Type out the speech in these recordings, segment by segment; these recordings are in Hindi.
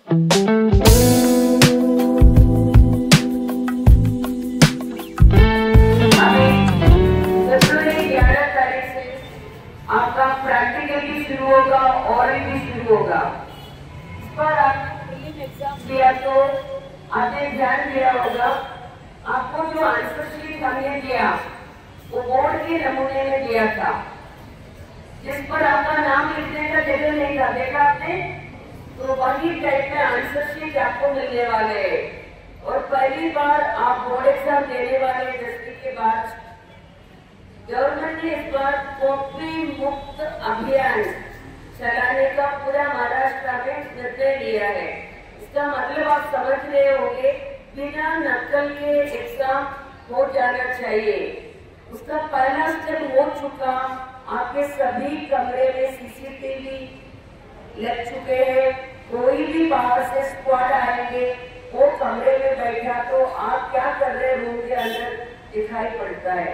आपका प्रैक्टिकल भी शुरू होगा, ओरल भी शुरू होगा। इस पर आप एग्जाम दिया तो आपने ध्यान दिया होगा, आपको जो आंसर शीट हमने दिया वो बोर्ड के नमूने में दिया था, जिस पर आपका नाम लिखने का जगह नहीं था, देखा आपने? तो वही टाइप में आंसर शीट आपको मिलने वाले है। और पहली बार आप बोर्ड एग्जाम देने वाले 10वीं के बाद गवर्नमेंट ने इस बार कॉपी मुक्त अभियान चलाने का पूरा महाराष्ट्र में निर्णय लिया है। इसका मतलब आप समझ रहे होंगे, बिना नकल के एग्जाम हो जाना चाहिए। उसका पहला स्टेप हो चुका, आपके सभी कमरे में सीसीटीवी लग चुके हैं। कोई भी बाहर से स्क्वाड आएंगे, वो कमरे में बैठा तो आप क्या कर रहे रूम के अंदर दिखाई पड़ता है।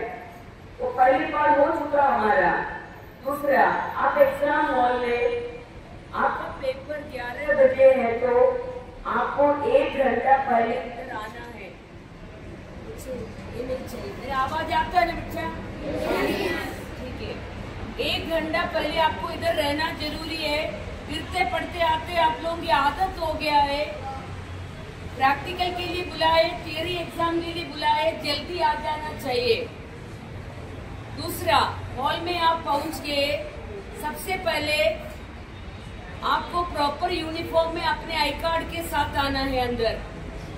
तो पहली बार हो चुका हमारा। दूसरा, आप एग्जाम हॉल में, आपका पेपर 11 बजे है तो आपको 1 घंटा पहले इधर आना है। ये नहीं चाहिए, मेरी आवाज आता है ना बच्चा? ठीक है। 1 घंटा पहले आपको इधर रहना जरूरी है। गिरते पड़ते आते आप लोगों की आदत हो गया है। प्रैक्टिकल के लिए बुलाए, थियरी एग्जाम के लिए बुलाए, जल्दी आ जाना चाहिए। दूसरा, हॉल में आप पहुंच गए, सबसे पहले आपको प्रॉपर यूनिफॉर्म में अपने आई कार्ड के साथ आना है अंदर।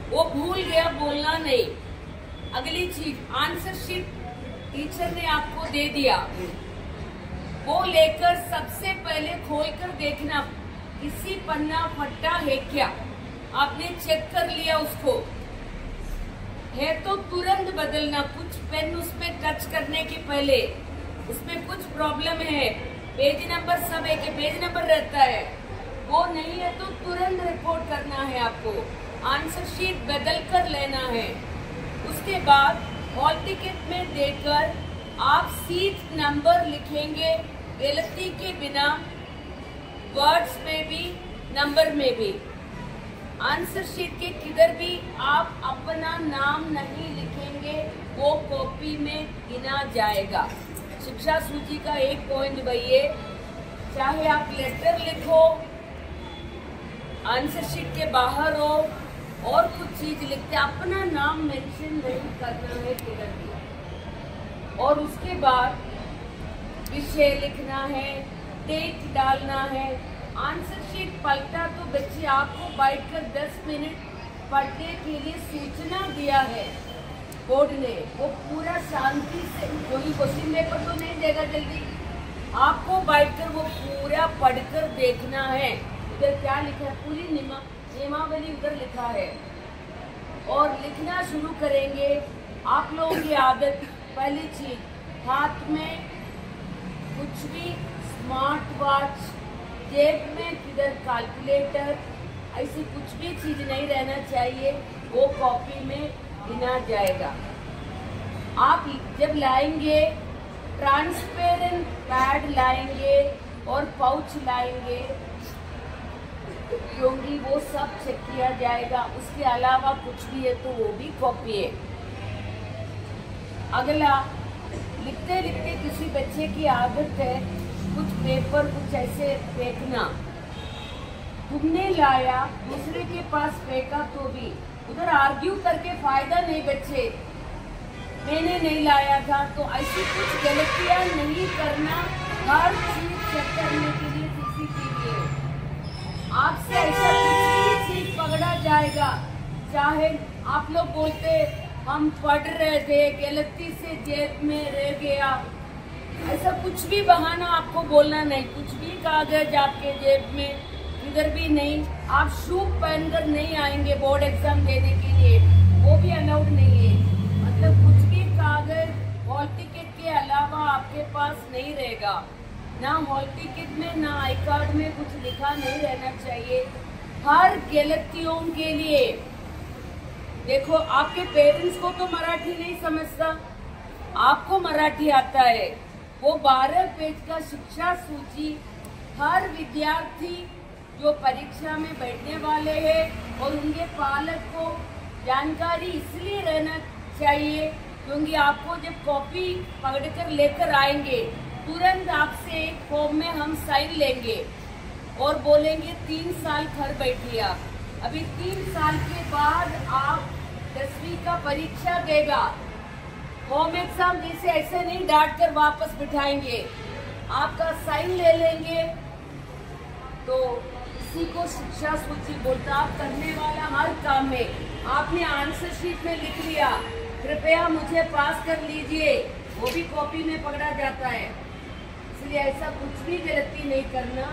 वो भूल गया बोलना नहीं। अगली चीज, आंसर शीट टीचर ने आपको दे दिया, वो लेकर सबसे पहले खोलकर देखना किसी पन्ना फट्टा है क्या। आपने चेक कर लिया उसको, है तो तुरंत बदलना। कुछ पेन उस पे टच करने के पहले उसमें कुछ प्रॉब्लम है, पेज नंबर सब एक पेज नंबर रहता है, वो नहीं है तो तुरंत रिपोर्ट करना है आपको। आंसर शीट बदल कर लेना है। उसके बाद हॉल टिकट में देकर आप सीट नंबर लिखेंगे, गलती के बिना, वर्ड्स में भी नंबर में भी। आंसर शीट के किधर भी आप अपना नाम नहीं लिखेंगे, वो कॉपी में गिना जाएगा। शिक्षा सूची का एक पॉइंट भैया, चाहे आप लेटर लिखो, आंसर शीट के बाहर हो और कुछ चीज लिखते, अपना नाम मेंशन नहीं करना है किधर भी। और उसके बाद विषय लिखना है, डेट डालना है। आंसर शीट पलटा तो बच्चे आपको बैठकर 10 मिनट पढ़ने के लिए सूचना दिया है बोर्ड ने, वो पूरा शांति से, कोई क्वेश्चन पेपर तो नहीं देगा जल्दी, आपको बैठकर वो पूरा पढ़कर देखना है। उधर क्या लिखा है, पूरी नियमावली उधर लिखा है। और लिखना शुरू करेंगे। आप लोगों की आदत, पहली चीज, हाथ में कुछ भी स्मार्ट वॉच, जेब में किधर कैलकुलेटर, ऐसी कुछ भी चीज नहीं रहना चाहिए, वो कॉपी में गिना जाएगा। आप जब लाएंगे ट्रांसपेरेंट पैड लाएंगे और पाउच लाएंगे, क्योंकि वो सब चेक किया जाएगा। उसके अलावा कुछ भी है तो वो भी कॉपी है। अगला, लिखते लिखते किसी बच्चे की आदत है कुछ पेपर कुछ ऐसे फेंकना, तुमने लाया दूसरे के पास फेंका तो भी उधर आर्ग्यू करके फायदा नहीं बच्चे, मैंने नहीं लाया था। तो ऐसी कुछ गलतियां नहीं करना। हर चीज चेक करने के लिए सीसीटीवी है। आपसे ऐसा कुछ भी चीज पकड़ा जाएगा, चाहे आप लोग बोलते हम पढ़ रहे थे गलती से जेब में रह गया, ऐसा कुछ भी बहाना आपको बोलना नहीं। कुछ भी कागज आपके जेब में इधर भी नहीं। आप शू पहनकर नहीं आएंगे बोर्ड एग्जाम देने के लिए, वो भी अलाउड नहीं है। मतलब कुछ भी कागज हॉल टिकट के अलावा आपके पास नहीं रहेगा। ना हॉल टिकट में ना आई कार्ड में कुछ लिखा नहीं रहना चाहिए। हर गलतियों के लिए देखो, आपके पेरेंट्स को तो मराठी नहीं समझता, आपको मराठी आता है। वो 12 पेज का शिक्षा सूची हर विद्यार्थी जो परीक्षा में बैठने वाले हैं और उनके पालक को जानकारी इसलिए रहना चाहिए क्योंकि आपको जब कॉपी पकड़कर लेकर आएंगे तुरंत आपसे एक फॉर्म में हम साइन लेंगे और बोलेंगे 3 साल घर बैठिए आप। अभी 3 साल के बाद आप 10वीं का परीक्षा देगा, होम एग्जाम जैसे ऐसे नहीं डांट कर वापस बिठाएंगे, आपका साइन ले लेंगे। तो इसी को शिक्षा सूची बोलता। आप करने वाला हर काम में आपने आंसर शीट में लिख लिया कृपया मुझे पास कर लीजिए, वो भी कॉपी में पकड़ा जाता है। इसलिए ऐसा कुछ भी गलती नहीं करना।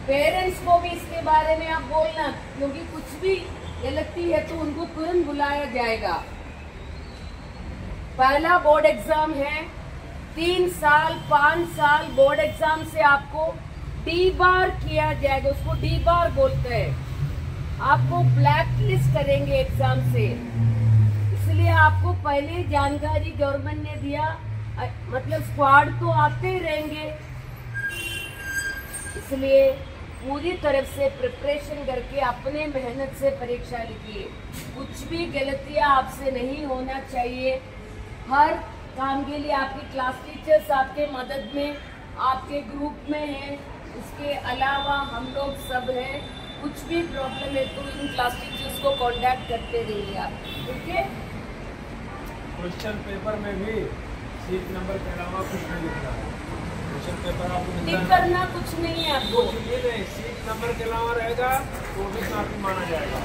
पेरेंट्स को भी इसके बारे में आप बोलना, क्योंकि कुछ भी गलती है तो उनको तुरंत बुलाया जाएगा। पहला बोर्ड एग्जाम है, 3 साल 5 साल बोर्ड एग्जाम से आपको डी बार किया जाएगा, उसको डी बार बोलते हैं। आपको ब्लैक लिस्ट करेंगे एग्जाम से, इसलिए आपको पहले जानकारी गवर्नमेंट ने दिया, मतलब स्क्वाड तो आते ही रहेंगे। इसलिए पूरी तरफ से प्रिपरेशन करके अपने मेहनत से परीक्षा लिखिए। कुछ भी गलतियां आपसे नहीं होना चाहिए। हर काम के लिए आपके क्लास टीचर्स आपके मदद में, आपके ग्रुप में हैं। इसके अलावा हम लोग सब हैं। कुछ भी प्रॉब्लम है तो इन क्लास टीचर्स को कांटेक्ट करते रहिए आप, ठीक है। क्वेश्चन पेपर में भी सीट नंबर के अलावा कुछ नहीं लिखना है। क्वेश्चन पेपर आपको टिक करना कुछ नहीं है आपको, ये नहीं, सीट नंबर के अलावा रहेगा तो भी काफी माना जाएगा।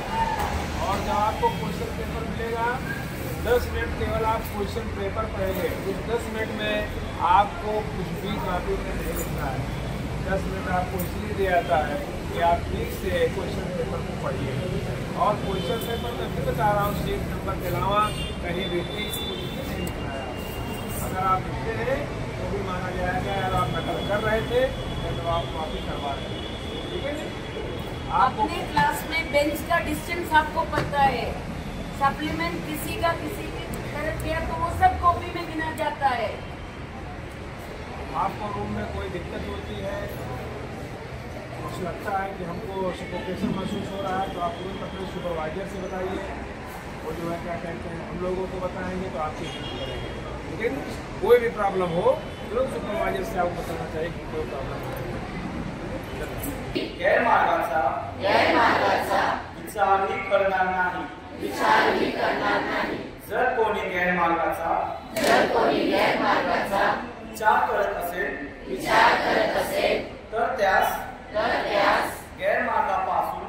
और जब आपको क्वेश्चन पेपर मिलेगा 10 मिनट केवल आप क्वेश्चन पेपर पढ़ेंगे। उस 10 मिनट में आपको कुछ भी काफी में नहीं लिखना है। 10 मिनट आपको इसलिए दिया जाता है कि आप ठीक से क्वेश्चन पेपर को पढ़िए। और क्वेश्चन पेपर में भी बता रहा हूँ, सीट नंबर के अलावा कहीं भी कुछ नहीं लिखना है। अगर आप लिखते हैं तो भी माना जाएगा, अगर आप नकल कर रहे थे तो आप माफी करवा रहे हैं, ठीक है जी। अपने क्लास में बेंच का डिस्टेंस आपको पता है। सप्लीमेंट किसी का किसी की तरफ किया तो वो सब कॉपी में गिना जाता है। आपको रूम में कोई दिक्कत होती है, कुछ लगता है कि हमको सफोकेशन महसूस हो रहा है, तो आप तुरंत अपने सुपरवाइजर से बताइए। वो जो है क्या कहते हैं, हम लोगों को बताएंगे तो आपकी हेल्प करेंगे। लेकिन कोई भी प्रॉब्लम हो तुरंत सुपरवाइजर से आपको बताना चाहिए कि कोई प्रॉब्लम है। गैरमार्गाचा विचारही करणार नाही। जर कोणी गैरमार्गाचा विचार करत असेल तर त्यास गैरमार्गापासून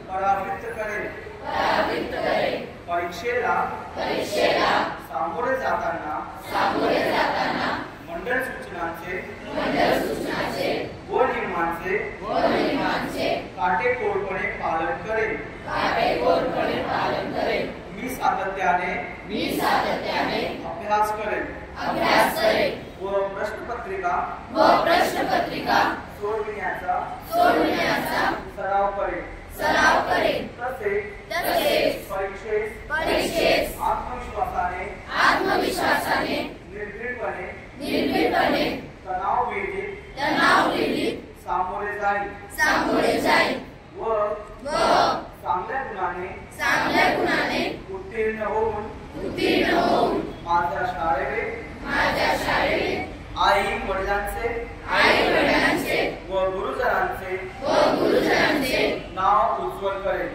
परावृत्त करेल। परीक्षेला सामोरे जाताना मंडळ सूचनांचे व नियमांचे काटेकोरपणे पालन करेल। मी सातत्याने अभ्यास करेल व प्रश्नपत्रिका सोडविण्याचा सराव करेल। तसेच परीक्षेस आत्मविश्वासाने निर्भीडपणे तणावविरहित सामोरे जाईल व चांगल्या गुणाने उत्तीर्ण होऊन माझ्या शाळेत आई वडिलांचे व गुरुजनांचे नाव उज्ज्वल करेल।